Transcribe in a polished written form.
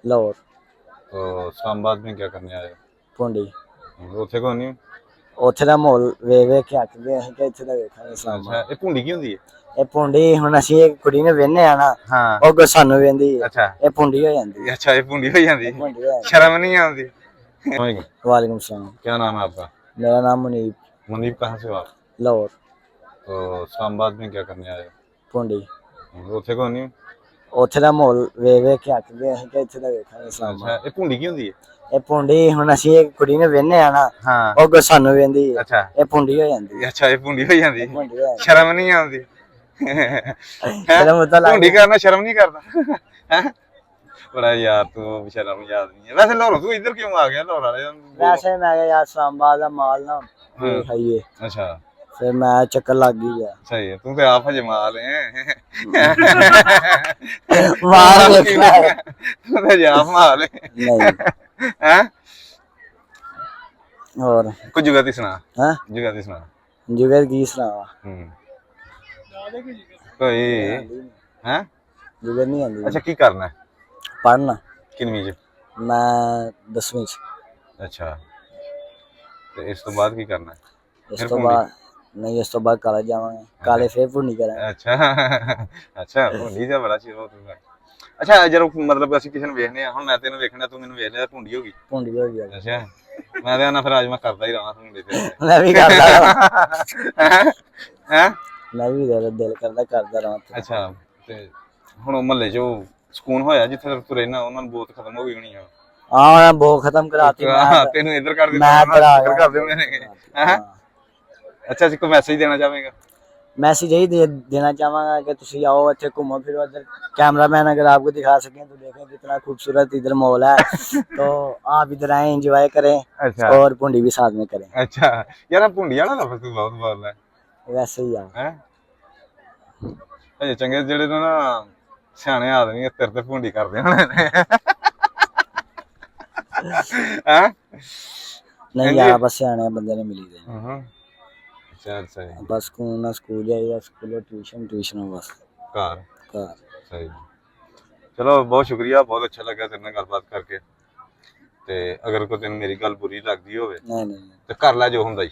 लाहौर। तो इस्लामाबाद में क्या करने आए पुंडी। हो ਉੱਥੇ ਕੋ ਨਹੀਂ ਉੱਥੇ ਦਾ ਮਾਹੌਲ ਵੇਖ ਵੇਖ ਕੇ ਅੱਕ ਗਏ ਅਸੀਂ ਕਿ ਇੱਥੇ ਦਾ ਵੇਖਾਂਗੇ ਅੱਛਾ ਇਸਲਾਮਾਬਾਦ। ਇਹ ਭੁੰਡੀ ਕੀ ਹੁੰਦੀ ਹੈ ਇਹ ਪੁੰਡੀ ਹੁਣ ਅਸੀਂ ਇੱਕ ਕੁੜੀ ਨੂੰ ਵੇਖਨੇ ਆ ਨਾ, ਹਾਂ ਉਹ ਅੱਗੋਂ ਸਾਨੂੰ ਵੇਂਦੀ ਹੈ, ਅੱਛਾ ਇਹ ਪੁੰਡੀ ਹੋ ਜਾਂਦੀ ਹੈ। अच्छा ये भुंडी हो जाती है पुंडी हो जाती शर्म नहीं आती है। वालेकुम सलाम। क्या नाम है आपका मेरा नाम मुनीब। मुनीब कहाँ से हो आप लाहौर। तो इस्लामाबाद में क्या करने आए पुंडी। ਉੱਥੇ ਕੋ ਨਹੀਂ ਉੱਥੇ ਦਾ ਮਾਹੌਲ ਵੇਖ ਵੇਖ ਕੇ ਅੱਕ ਗਏ ਅਸੀਂ ਕਿ ਇੱਥੇ ਦਾ ਵੇਖਾਂਗੇ ਇਸਲਾਮਾਬਾਦ। ਅੱਛਾ ਇਹ ਭੁੰਡੀ ਕੀ ਹੁੰਦੀ ਹੈ ਇਹ ਪੁੰਡੀ ਹੁਣ ਅਸੀਂ ਇੱਕ ਕੁੜੀ ਨੂੰ ਵੇਖਨੇ ਆ ਨਾ, ਹਾਂ ਉਹ ਅੱਗੋਂ ਸਾਨੂੰ ਵੇਂਦੀ ਹੈ, ਅੱਛਾ ਇਹ ਪੁੰਡੀ ਹੋ ਜਾਂਦੀ ਹੈ। अच्छा ये भुंडी हो जाती है ਪੁੰਡੀ ਹੋ ਜਾਂਦੀ शर्म नहीं आती शर्म तो लग- भुंडी करना शर्म नहीं करता हैं? बड़ा यार तू शर्म याद नहीं है वैसे लाहौर तू इधर क्यों आ गया लाहौर वाले ਵੈਸੇ ਮੈਂ ਕਿਹਾ ਯਾਰ ਇਸਲਾਮਾਬਾਦ ਦਾ ਮਾਲ ਨਾ ਹਾਂ। ਖਾਈਏ, अच्छा ਫਿਰ ਮੈਂ ਚੱਕਰ ਲੱਗ ਗਈ ਆ। सही है तू तो आप हजे माल है ਮਾਲ ਵੇਖਣਾ ਹੈ। तू तो हजे आप माल है ਨਹੀਂ हैं ਹੋਰ कुछ जगह दी सुना ਹਾਂ जगह दी सुना ਜੁਗਰ ਕੀ ਸੁਣਾਵਾ। कोई हैं ਜੁਗਰ ਨਹੀਂ ਆਉਂਦੀ अच्छा की करना है ਪੜ੍ਹਨਾ। किनवी च ਮੈਂ 10ਵੀਂ ਚ। अच्छा ਤੇ ਇਸ ਤੋਂ ਬਾਅਦ ਕੀ ਕਰਨਾ ਹੈ ਇਸ ਫਿਰ ਤੋਂ ਭੁੰਡੀ? ਬਾਅਦ ਨਹੀਂ, ਇਸ ਤੋਂ ਬਾਅਦ ਕਾਲਜ ਜਾਵਾਂਗੇ, ਕਾਲੇ ਫੇਰ ਭੁੰਡੀ ਕਰਾਂਗੇ। ਅੱਛਾ ਅੱਛਾ ਭੁੰਡੀ ਦਾ ਬੜਾ ਚੀਜ਼ ਬਹੁਤ ਅੱਛਾ ਜਦੋਂ ਮਤਲਬ ਅਸੀਂ ਕਿਸੇ ਨੂੰ ਵੇਖਨੇ ਆ ਹੁਣ ਮੈਂ ਤੈਨੂੰ ਵੇਖਣਾ ਤੂੰ ਮੈਨੂੰ ਵੇਖ ਲਿਆ ਭੁੰਡੀ ਹੋ ਗਈ ਭੁੰਡੀ ਹੋ ਗਈ। ਅੱਛਾ ਮੈਂ ਤੇ ਨਾ ਫਿਰ ਅੱਜ ਮੈਂ ਕਰਦਾ ਹੀ ਰਹਾਂ ਭੁੰਡੀ ਤੇ ਮੈਂ ਵੀ ਕਰਦਾ ਰਹਾਂ। ਹੈ ਮੈਂ ਵੀ ਦਿਲ ਕਰਦਾ ਕਰਦਾ ਰਹਾਂ। ਅੱਛਾ ਤੇ ਹੁਣ ਮਹੱਲੇ 'ਚ ਉਹ ਸਕੂਨ ਹੋਇਆ ਜਿੱਥੇ ਤੂੰ ਰਹਿਣਾ ਉਹਨਾਂ ਨੂੰ ਬਹੁਤ ਖਤਮ ਹੋ ਗਈ ਹੋਣੀ ਆ ਹਾਂ ਮੈਂ ਬੋ ਖਤਮ ਕਰਾਤੀ। ਮੈਂ ਤੈਨੂੰ ਇੱਧਰ ਕਰ ਦਿੱਤਾ ਮੈਂ ਫਿਰ ਆ ਇੱਧਰ ਕਰ ਦਿੰਦੇ ਨੇ ਹੈਂ? ਅੱਛਾ ਅਸੀਂ ਕੋਈ ਮੈਸੇਜ ਦੇਣਾ ਚਾਹਾਂਗਾ मैसेज यही देना चाहूँगा कि तुम आओ अच्छे घूमो फिरो इधर। कैमरामैन अगर आपको दिखा सकें तो देखें कितना खूबसूरत इधर माहौल है, तो आप इधर आए एंजॉय करें अच्छा और पुंडी भी साथ में करें। अच्छा यार ਭੁੰਡੀ ਵਾਲਾ ਲਫ਼ਜ਼ ਤੂੰ ਬਹੁਤ ਬੋਲਦਾ ਹੈ वैसे ही आप ਹੈ ਅਜੇ ਚੰਗੇ ਜਿਹੜੇ ਨਾ ਸਿਆਣੇ ਆਦਮੀ ਤੇਰੇ ਤੇ ਭੁੰਡੀ ਕਰਦੇ ਹੋਣੇ ਨੇ ਹੈ नहीं यार, बस सियाने बंदे ने मिली दे, ਹਾਂ ਚੱਲ ਸਹੀ बस स्कूल जाइए, स्कूल ट्यूशन बस ਘਰ घर। ਸਹੀ ਚਲੋ ਬਹੁਤ ਸ਼ੁਕਰੀਆ ਬਹੁਤ ਅੱਛਾ ਲੱਗਾ ਤੇਰੇ ਨਾਲ ਗੱਲਬਾਤ ਕਰਕੇ ਤੇ ਅਗਰ ਕੋਈ ਤੈਨੂੰ ਮੇਰੀ ਗੱਲ ਬੁਰੀ ਲੱਗਦੀ ਹੋਵੇ नहीं नहीं ਤੇ ਕਰ ਲੈ ਜੋ ਹੁੰਦਾ ਹੀ